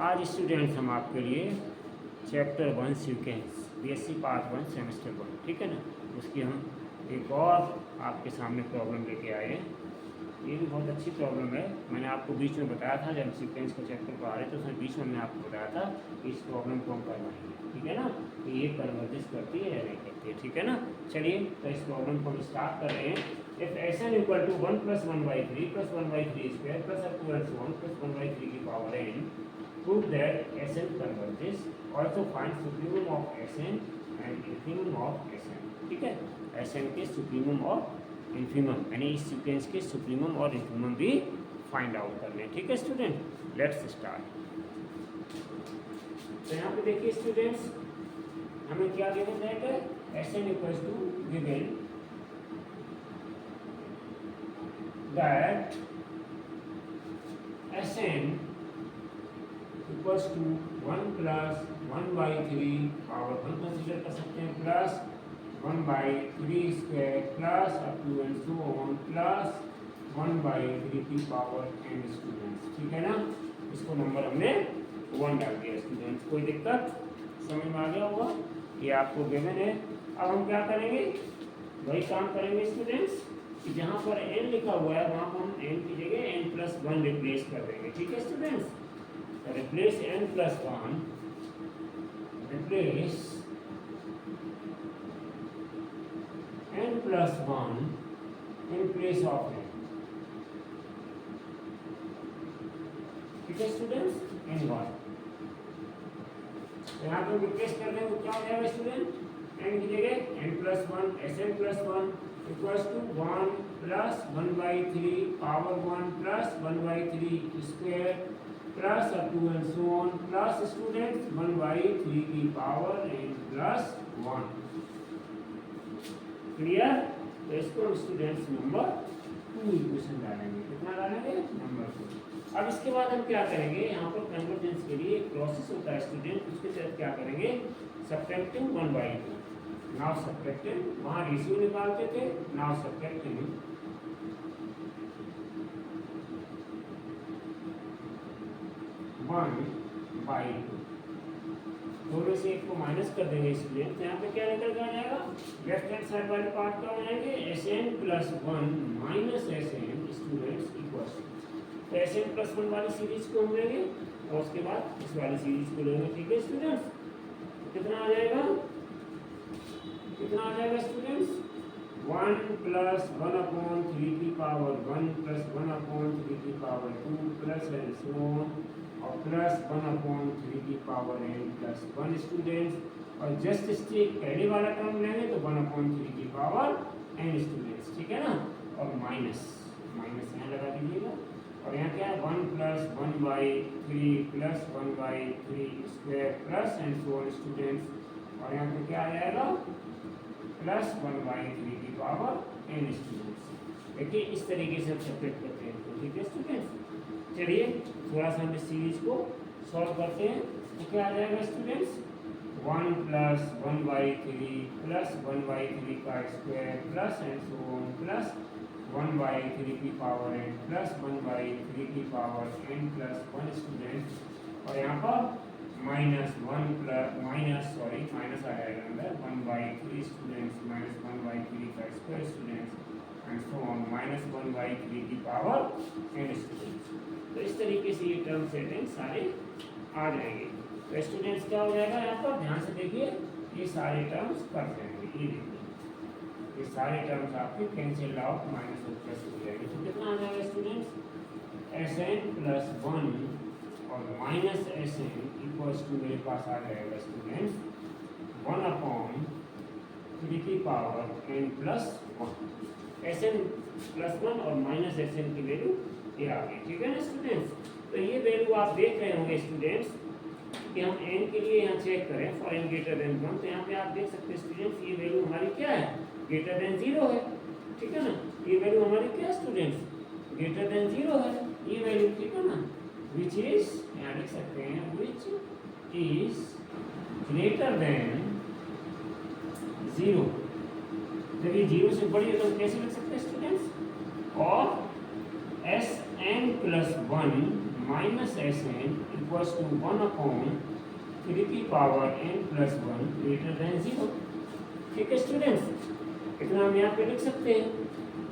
आज स्टूडेंट्स हम आपके लिए chapter 1 sequence BSc part 1 semester 1, ठीक है ना, उसकी हम एक और आपके सामने प्रॉब्लम लेके आए हैं। ये भी बहुत अच्छी प्रॉब्लम है। मैंने आपको बीच में बताया था जब सीक्वेंस का चैप्टर को आ रहे थे, उसमें बीच में मैंने आपको बताया था कि इस प्रॉब्लम को हम करवाएंगे, ठीक है ना, कि ये कन्वर्जेंस करती है या नहीं करती है, ठीक है ना। चलिए तो इस प्रॉब्लम को हम स्टार्ट कर रहे हैं। If Sn equal to 1 + 1/3 + 1/3 square plus up to 1 + 1/3 की power n, prove that Sn converges, also find supremum of Sn and infimum of Sn, ठीक है। Sn के सुप्रीमम और इन्फीमम यानी इस सीक्वेंस के सुप्रीमम और इन्फीमम भी फाइंड आउट करने, ठीक है स्टूडेंट। Let's start. तो यहाँ पे देखिए स्टूडेंट्स, हमें क्या गिवन है, Sn equals to given that Sn equals to 1 + 1/3 power 1 consider कर सकते हैं, plus 1/3 square plus up to and so on plus 1/3 की पावर n स्टूडेंट्स, ठीक है ना। इसको नंबर हमने 1 डाल दिया स्टूडेंट्स। कोई दिक्कत समझ में आ गया होगा, ये आपको गिवन है। अब हम क्या करेंगे, वही काम करेंगे स्टूडेंट्स कि जहाँ पर n लिखा हुआ है वहाँ पर हम n की जगह n+1 रिप्लेस कर देंगे, ठीक है students. Replace n+1, replace n+1 in place of n, ठीक है स्टूडेंट्स, n1। तो यहाँ पे रिप्लेस कर देंगे तो क्या हो जाएगा स्टूडेंट, n की जगह n+1 Sn+1 equals to 1 + 1/3 power 1 plus 1/3 square plus up to and so on plus students 1/3 की पावर n+1। क्लियर। तो इसको स्टूडेंट्स नंबर 2 इक्वेशन डालेंगे। कितना डालेंगे, नंबर 2। अब इसके बाद हम क्या करेंगे, यहाँ पर कन्वर्जेंस के लिए एक प्रोसेस होता है स्टूडेंट, उसके तहत क्या करेंगे, सब्ट्रैक्टिंग 1/2। नाउ सब्ट्रैक्टिंग, वहाँ रेशियो निकालते थे, नाउ सब्ट्रैक्टिंग 1/2। दोनों से एक को माइनस कर देंगे स्टूडेंट, तो यहाँ पे क्या निकल कर आ जाएगा, लेफ्ट हैंड साइड वाले पार्ट क्या हो जाएंगे, Sn+1 - Sn स्टूडेंट्स इक्वल्स तो Sn+1 वाली सीरीज को हम लेंगे और उसके बाद इस वाली सीरीज को लेंगे, ठीक है स्टूडेंट्स। कितना आ जाएगा, कितना आ जाएगा स्टूडेंट्स, 1 + 1/3 की पावर 1 + 1/3 की power 2 plus and so on और प्लस 1/3 की पावर n+1 स्टूडेंट्स। और जस्ट इसके पहले वाला टर्म लेंगे तो 1/3 की पावर n स्टूडेंट्स, ठीक है ना। और माइनस यहाँ लगा दीजिएगा। और यहाँ क्या है, 1 + 1/3 plus 1/3 square plus and so on students. और यहाँ पे क्या आ जाएगा, प्लस 1/3 की पावर n स्टूडेंट्स। देखिए इस तरीके से हम सेपरेट करते हैं, तो ठीक है स्टूडेंट्स। चलिए थोड़ा सा हम इस सीरीज को सॉल्व करते हैं। तो क्या आ जाएगा स्टूडेंट्स, 1 + 1/3 प्लस 1/3 का square plus and so on plus 1/3 की पावर n प्लस 1/3 की पावर n+1 स्टूडेंट्स। और यहाँ पर माइनस आ जाएगा अंदर 1/3 स्टूडेंट्स माइनस 1/3 का square students and so on minus 1/3 की पावर n स्टूडेंट्स। तो इस तरीके से ये टर्म सेटिंग सारे आ जाएंगे। तो स्टूडेंट्स क्या हो जाएगा, यहाँ पर ध्यान से देखिए, ये सारे टर्म्स कट जाएंगे, ये देखिए ये सारे टर्म्स आपके कैंसिल आउट, माइनस और प्लस हो जाएंगे। तो कितना आ जाएगा स्टूडेंट्स, Sn+1 और -Sn इक्वल्स टू मेरे पास आ जाएगा स्टूडेंट्स 1/3 की पावर n+1। Sn+1 और -Sn की वैल्यू ये आ गई, ठीक है ना स्टूडेंट्स। तो ये वैल्यू आप देख रहे होंगे स्टूडेंट्स कि हम n के लिए यहाँ चेक करें फॉर n > 1, तो यहाँ पे आप देख सकते हैं स्टूडेंट्स ये वैल्यू हमारी क्या है, > 0 है, ठीक है ना। ये वैल्यू हमारी क्या है स्टूडेंट्स, > 0 है ये वैल्यू, ठीक है ना, विच इज यहाँ लिख सकते हैं विच इज ग्रेटर देन 0। जब ये 0 से बड़ी है तो कैसे लिख सकते हैं स्टूडेंट्स, और Sn+1 minus S N equals to 1/3 की power n plus 1 greater than 0। ठीक है स्टूडेंट्स, इतना हम यहाँ पे लिख सकते हैं।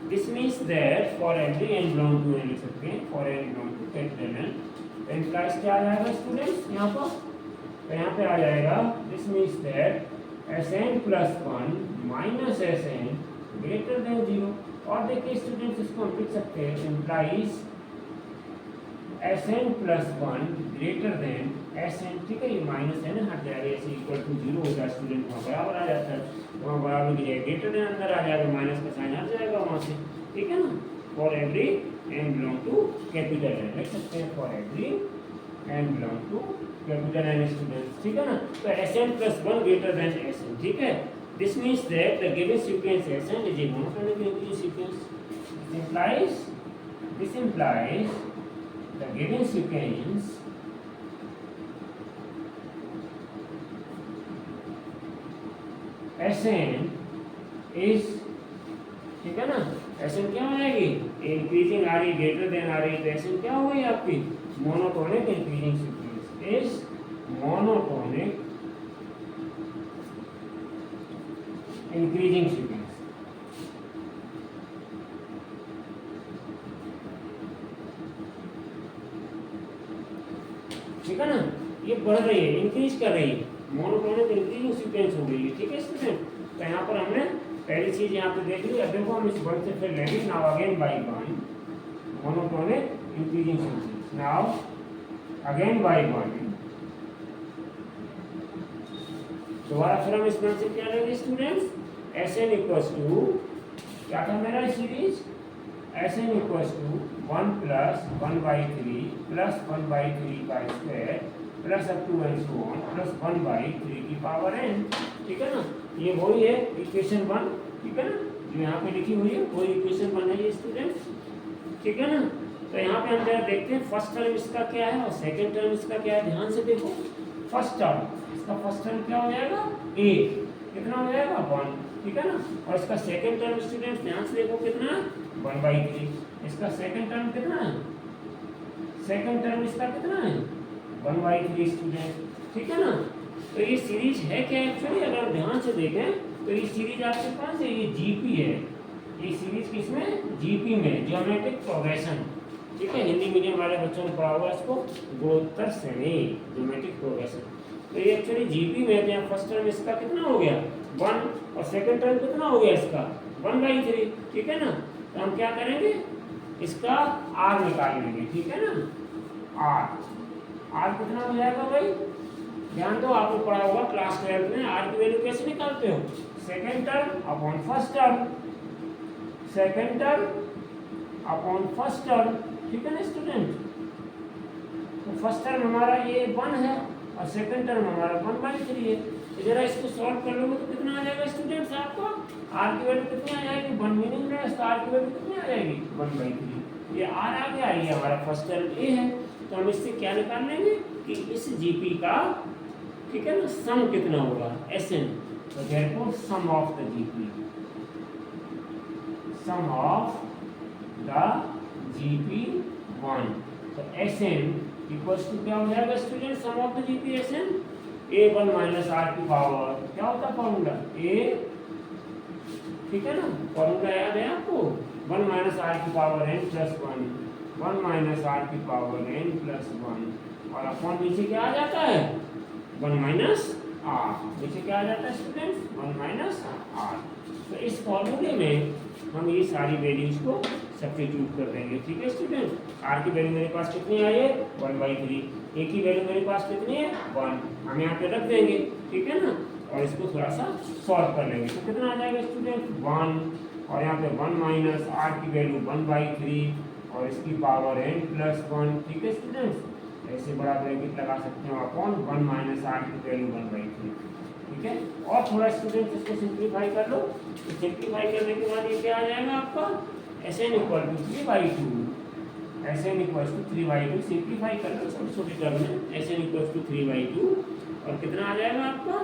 This means that for every n belong to n लिख सकते हैं, for n belong to capital N, तो इम्प्लाइज क्या आ जाएगा स्टूडेंट्स यहाँ पर, तो यहाँ पे आ जाएगा this means that Sn plus 1 minus Sn greater than 0। और देखिए स्टूडेंट्स, इसको हम लिख सकते हैं implies Sn plus 1 greater than Sn। ठीक है, ये माइनस है ना, हट जाएगा, ऐसे इक्वल टू 0 होगा स्टूडेंट, वहाँ बराबर आ जाता है, वहाँ बराबर की जगह ग्रेटर देन अंदर आ जाएगा, माइनस का साइन हट जाएगा वहाँ से। ठीक है ना, for every n belong to capital N लिख सकते हैं, for every n belong to capital N students. ठीक है ना, तो Sn plus 1 greater than Sn। ठीक है, this means that the given sequence Sn is a monotonic sequence. This implies the given sequence Sn is, ठीक है ना, Sn क्या हो जाएगी, इंक्रीजिंग आ रही, ग्रेटर देन आ रही, तो Sn क्या हो गई आपकी, monotonic increasing sequence is monotonic increasing sequence. ठीक है ना, ये बढ़ रही है, इंक्रीज कर रही है, मोनोटोनिक इंक्रीजिंग सीक्वेंस हो गई है। ठीक है स्टूडेंट, तो यहाँ पर हमने पहली चीज यहाँ पे देख ली। अब देखो हम इस वर्ड से फिर लेंगे, now again by 1 monotonic increasing sequence, now again by 1। दोबारा फिर हम इस वर्ड से क्या लेंगे स्टूडेंट्स, Sn इक्वल्स टू, क्या था मेरा series, Sn equals to 1 plus 1/3 plus 1/3 का square plus up to and so on plus 1/3 की पावर n। ठीक है ना, ये वही है इक्वेशन 1। ठीक है ना, जो यहाँ पे लिखी हुई है वही इक्वेशन 1 है ये स्टूडेंट्स। ठीक है ना, तो यहाँ पे हम जरा देखते हैं फर्स्ट टर्म इसका क्या है और सेकंड टर्म इसका क्या है। ध्यान से देखो, फर्स्ट टर्म, इसका फर्स्ट टर्म क्या हो जाएगा, a, कितना हो जाएगा 1। ठीक है ना, और इसका सेकंड टर्म स्टूडेंट्स ध्यान से देखो कितना, 1/3। इसका सेकंड टर्म कितना है, सेकंड टर्म इसका कितना है, 1/3 स्टूडेंट। ठीक है ना, तो ये सीरीज है क्या एक्चुअली, अगर ध्यान से देखें तो ये सीरीज आपके पास है, ये जीपी है, ये सीरीज किसमें, जीपी में, ज्योमेट्रिक प्रोग्रेशन। ठीक है, हिंदी मीडियम वाले बच्चों ने पढ़ा हुआ इसको, गुणोत्तर श्रेणी, ज्योमेट्रिक प्रोग्रेशन। तो ये एक्चुअली जीपी में है। फर्स्ट टर्म इसका कितना हो गया 1 और सेकंड टर्म कितना हो गया इसका 1/3। ठीक है ना, तो हम क्या करेंगे, इसका आर निकाल लेंगे। ठीक है ना, आर कितना हो जाएगा भाई, ध्यान दो, आपको पढ़ा होगा क्लास 12 में, आर की वैल्यू कैसे निकालते हो, second term upon first term, second term upon first term. ठीक है ना स्टूडेंट, तो फर्स्ट टर्म हमारा ये 1 है और सेकंड टर्म हमारा 1/3 है। तो जरा इसको सॉल्व कर लोगे तो कितना आ जाएगा स्टूडेंट्स, आपको आर की वैल्यू कितनी आ जाएगी, 1 मीनिंग में इसका आर की वैल्यू कितनी आ जाएगी 1/3। ये आर आ गया, ये हमारा फर्स्ट टर्म ए है। तो हम इससे क्या निकाल लेंगे कि इस जीपी का, ठीक है ना, सम कितना होगा Sn। तो therefore sum of the GP, sum of the GP1, तो Sn इक्वल्स टू क्या हो जाएगा student, sum of the GP Sn, a1 minus R की पावर, क्या होता है फॉर्मूला a, ठीक है ना, फॉर्मूला याद है आपको, 1 माइनस आर की power n plus 1, 1 minus R की पावर n प्लस 1, और अपॉन नीचे क्या आ जाता है 1 माइनस आर, नीचे क्या आ जाता है स्टूडेंट्स 1 माइनस आर। तो इस फॉर्मूले में हम ये सारी वैल्यूज को सब्स्टिट्यूट कर देंगे। ठीक है स्टूडेंट, आर की वैल्यू मेरे पास कितनी आई है 1/3, ए की वैल्यू मेरे पास कितनी है 1, हम यहाँ पे रख देंगे। ठीक है ना, और इसको थोड़ा सा सॉल्व कर लेंगे तो कितना आ जाएगा स्टूडेंट 1, और यहाँ पे 1 माइनस आर की वैल्यू 1/3 और इसकी पावर n प्लस 1। ठीक है स्टूडेंट्स, ऐसे बड़ा ब्रैकेट लगा सकते हो अपॉन 1 माइनस आर की वैल्यू 1/3। ठीक है, और थोड़ा स्टूडेंट इसको सिंप्लीफाई कर लो, तो सिंप्लीफाई करने के बाद ये क्या आ जाएगा आपका Sn equal to 3/2, Sn equal to 3/2, simplify कर लो छोटे छोटे टर्म में, Sn इक्वल टू 3/2, और कितना आ जाएगा आपका,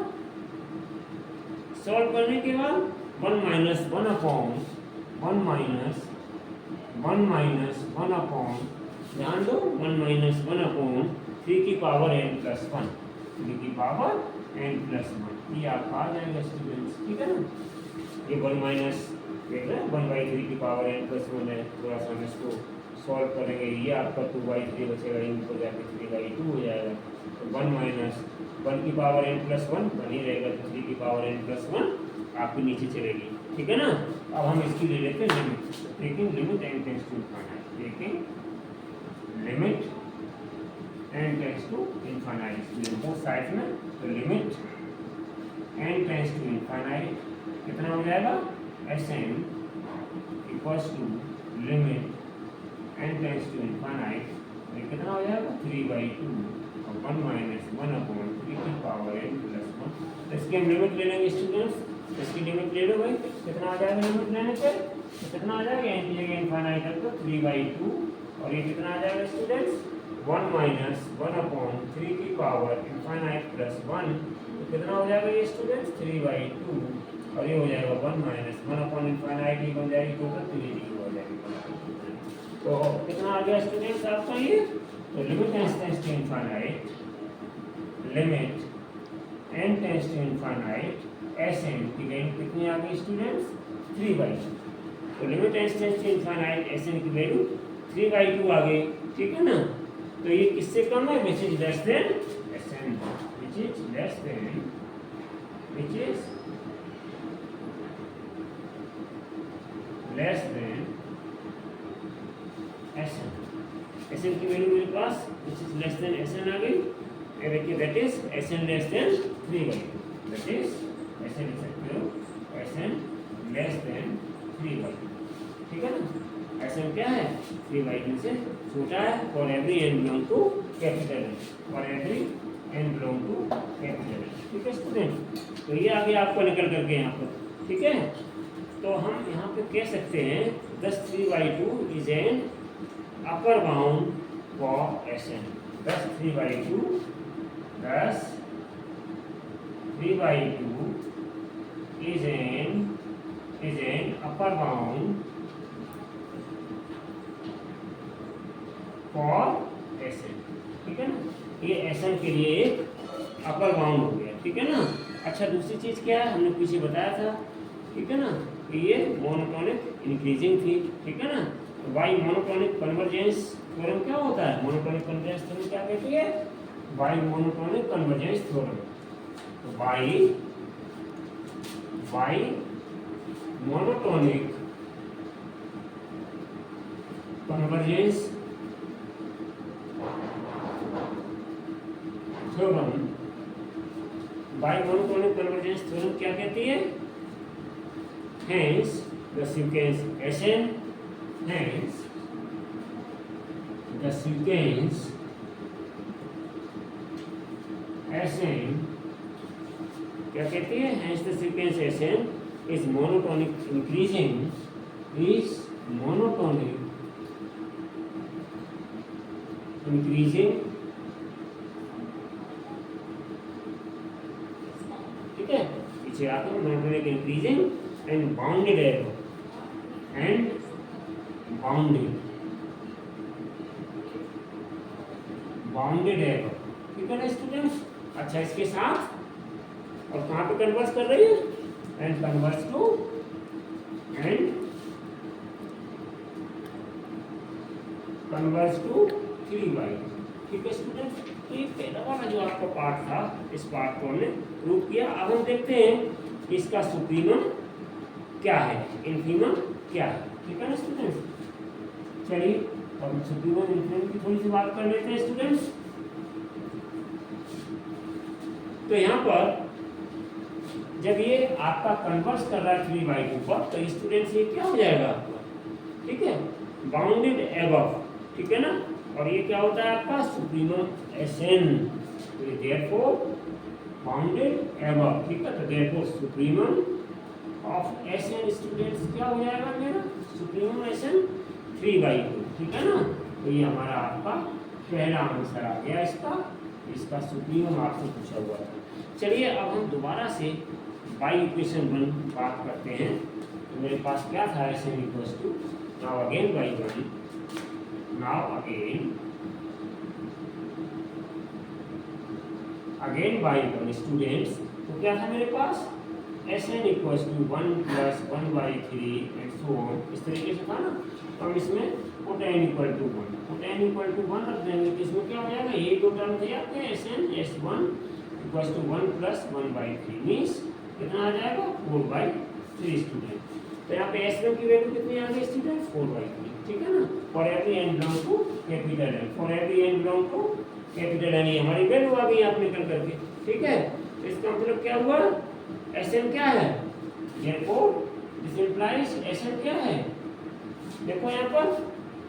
सॉल्व करने के बाद 1 माइनस 1 अपॉन 1 माइनस 1 अपॉन ध्यान दो 1 माइनस 1 अपॉन 3 की पावर n प्लस 1, 3 की पावर n प्लस 1, ये आपका आ जाएगा स्टूडेंट्स, ठीक है ना। ये 1 माइनस देख रहे हैं 1/3 की पावर n प्लस 1 है, थोड़ा सा हम इसको सॉल्व करेंगे, ये आपका 2/3 बचेगा, इन ऊपर जाके 3/2 हो जाएगा। तो 1 माइनस 1 की पावर n प्लस 1 बनी रहेगा, तो 3 की पावर n प्लस 1 आपके नीचे चलेगी, ठीक है ना। अब हम इसकी ले लेते हैं limit, taking limit n tends to infinite, taking limit n tends to infinite both side में। तो limit n tends to infinite कितना हो जाएगा, Sn equals to limit n tends to infinite, ये कितना हो जाएगा 3/2 और 1 माइनस 1 अपॉन 3 की पावर n प्लस 1। तो इसकी हम लिमिट ले लेंगे स्टूडेंट्स, इसकी लिमिट ले लो भाई, कितना आ जाएगा लिमिट लेने पे, तो कितना आ जाएगा n की जगह इनफाइनाइट है तो 3/2 और ये कितना आ जाएगा स्टूडेंट्स 1 माइनस 1 अपॉन 3 की पावर इनफाइनाइट प्लस 1, तो कितना हो जाएगा ये स्टूडेंट्स 3/2 और ये हो जाएगा 1 माइनस 1 अपॉन इनफाइनाइट, ये बन जाएगी टोटल 3 हो जाएगी। तो कितना आ गया स्टूडेंट्स आपका ये, तो limit tends to infinite, limit n tends to infinite Sn की वैल्यू कितनी आ गई स्टूडेंट्स 3/2। तो limit n tends to infinite Sn की वैल्यू 3/2 आ गई, ठीक है ना। तो ये किससे कम है, which is less than Sn, which is less than, which is less than Sn। Sn की वैल्यू मेरे पास which is less than Sn आ गई, ये देखिए that is Sn less than 3/2, that is Sn लिख सकते हो Sn लेस देन 3/2, ठीक है ना। Sn क्या है 3/2 से छोटा है, for every n belong to capital N, for every n belong to capital N, ठीक है स्टूडेंट। तो ये आगे आपको निकल करके यहाँ पर, ठीक है। तो हम यहाँ पे कह सकते हैं 3/2 is an upper bound for Sn, 3/2 is an upper bound for Sn, ठीक है ना। ये Sn के लिए एक अपर बाउंड हो गया, ठीक है ना। अच्छा दूसरी चीज क्या है, हमने पीछे बताया था, ठीक है ना, कि ये मोनोटोनिक इंक्रीजिंग थी, ठीक है ना। तो बाई मोनोटोनिक कन्वर्जेंस थ्योरम क्या होता है, मोनोटोनिक कन्वर्जेंस थ्योरम क्या कहती है, बाई मोनोटोनिक कन्वर्जेंस थ्योरम। तो by monotonic convergence theorem, by monotonic convergence theorem क्या कहती है, hence the sequence Sn, hence the sequence Sn क्या कहती है, hence the sequence Sn is monotonic increasing, is monotonic increasing, ठीक है। पीछे आते हैं monotonic increasing and bounded error, and bounded error, ठीक है ना स्टूडेंट्स। अच्छा इसके साथ और कहाँ पे कन्वर्स कर रही है, एंड कन्वर्स टू 3/2, ठीक है स्टूडेंट। तो ये पहला वाला जो आपका पार्ट था, इस पार्ट को हमने प्रूव किया। अब हम देखते हैं इसका सुप्रीमम क्या है, इन्फीमम क्या है, ठीक है ना स्टूडेंट्स। चलिए अब हम सुप्रीमम इन्फीमम की थोड़ी सी बात कर लेते हैं स्टूडेंट्स। तो यहाँ पर जब ये आपका कन्वर्स कर रहा है 3/2 पर, तो स्टूडेंट्स ये क्या हो जाएगा आपका, ठीक है, बाउंडेड एबव, ठीक है ना। और ये क्या होता है आपका सुप्रीमम Sn, तो ये देयरफॉर बाउंडेड एबव, ठीक है। तो therefore supremum of Sn students क्या हो जाएगा मेरा, सुप्रीमम Sn 3/2, ठीक है ना। तो ये हमारा आपका पहला आंसर आ गया इसका सुप्रीमम आपसे पूछा हुआ था। चलिए अब हम दोबारा से बाई इक्वेशन 1 बात करते हैं। तो मेरे पास क्या था Sn equals to, now again by 1 now again by 1 students, तो क्या था मेरे पास Sn equals to 1 plus 1/3 and so on, इस तरीके से था ना। तो हम इसमें पुट n इक्वल टू 1 रख देंगे, तो इसमें क्या हो जाएगा, ये दो टर्म थे आपके Sn S1 equals to 1 plus 1/3 means कितना आ जाएगा 4/3 स्टूडेंट। तो यहाँ पे S1 की वैल्यू कितनी आ गई स्टूडेंट 4/3, ठीक है ना। For every n belong to capital N, for every n belong to capital N, ये हमारी वैल्यू आ गई आप निकल करके, ठीक है। तो इसका मतलब क्या हुआ, Sn क्या है, therefore this implies Sn क्या है, देखो यहाँ पर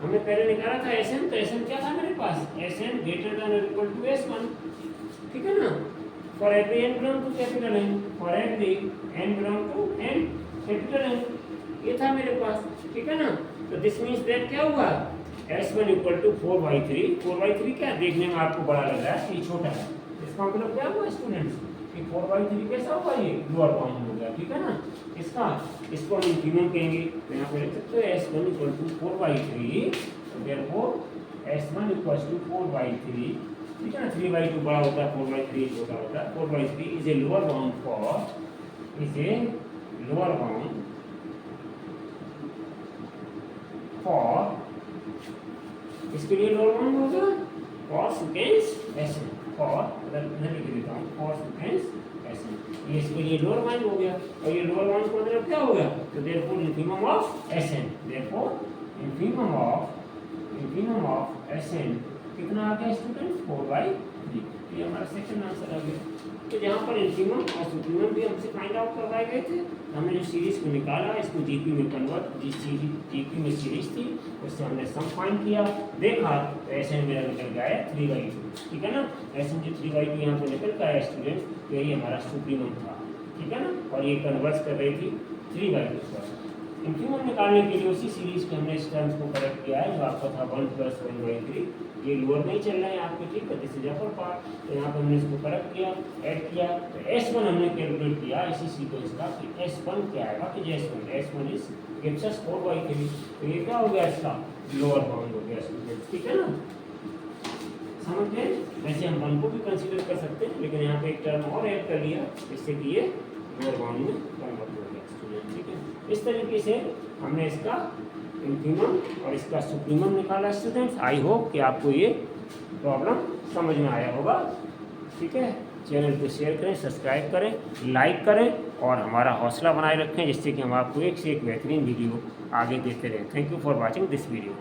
हमने पहले निकाला था Sn, तो Sn क्या था मेरे पास, Sn greater than or equal to S1, ठीक है ना। For every n belong to capital N, for every n belong to n capital N, ये था मेरे पास, ठीक है ना। तो दिस मीन्स दैट क्या हुआ, S1 इक्वल टू 4/3, 4/3 क्या देखने में आपको बड़ा लग रहा है, ये छोटा है, इसका मतलब क्या हुआ स्टूडेंट्स, 4/3 कैसा होगा, ये लोअर बाउंड हो गया, ठीक है ना। इसका इसको हम इंफिनिमम कहेंगे, तो यहाँ पे लिख सकते हो S1 इक्वल टू 4/3, तो देयरफॉर S1 इक्वल टू 4/3, ठीक है ना। 3/2 बड़ा होता है, 4/3 छोटा होता है। 4/3 is a lower bound for, is a lower bound for, इसके लिए लोअर बाउंड होगा फॉर सीक्वेंस Sn, फॉर इधर लिख देता हूँ, फॉर सीक्वेंस Sn, ये इसके लिए लोअर बाउंड हो गया, और ये लोअर बाउंड का मतलब क्या हो गया, तो therefore infimum of Sn, therefore infimum of Sn कितना आ गया स्टूडेंट 4/3, ये हमारा सेकंड आंसर आ गया। तो जहाँ पर इंफिनिमम और सुप्रीमम भी हमसे फाइंड आउट करवाए गए थे, हमने जो सीरीज को निकाला, इसको जीपी में कन्वर्ट, जिस जीपी में सीरीज थी उससे हमने सम फाइंड किया, देखा तो Sn मेरा निकल गया है 3/2, ठीक है ना। Sn जो 3/2 यहाँ पे निकल गया स्टूडेंट, तो यही हमारा सुप्रीमम था, ठीक है ना, और ये कन्वर्ट कर रही थी 3/2 पर। इंफिनिमम निकालने के लिए उसी सीरीज के हमने इस टर्म्स को करेक्ट किया है, जो आपका था 1 प्लस 1/3, ये लोअर नहीं चल रहा है आपके, ठीक है, दिस इज अपर पार्ट, तो यहाँ पर हमने इसको करेक्ट किया, ऐड किया, तो S1 हमने कैलकुलेट किया इसी सीक्वेंस का, कि S1 क्या आएगा, कि S1 इज गिव्स अस 4/3, तो ये क्या हो गया, इसका लोअर बाउंड हो गया स्टूडेंट, ठीक है ना, समझ गए। वैसे हम 1 को भी कंसीडर कर सकते हैं, लेकिन यहाँ पे एक टर्म और ऐड कर लिया, इससे कि ये लोअर बाउंड में कन्वर्ट हो गया स्टूडेंट, ठीक है। इस तरीके से हमने इसका इंफिनिमम और इसका सुप्रीमम निकाला स्टूडेंट्स। आई होप कि आपको ये प्रॉब्लम समझ में आया होगा, ठीक है। चैनल को शेयर करें, सब्सक्राइब करें, लाइक करें और हमारा हौसला बनाए रखें, जिससे कि हम आपको एक से एक बेहतरीन वीडियो आगे देते रहें। Thank you for watching this video.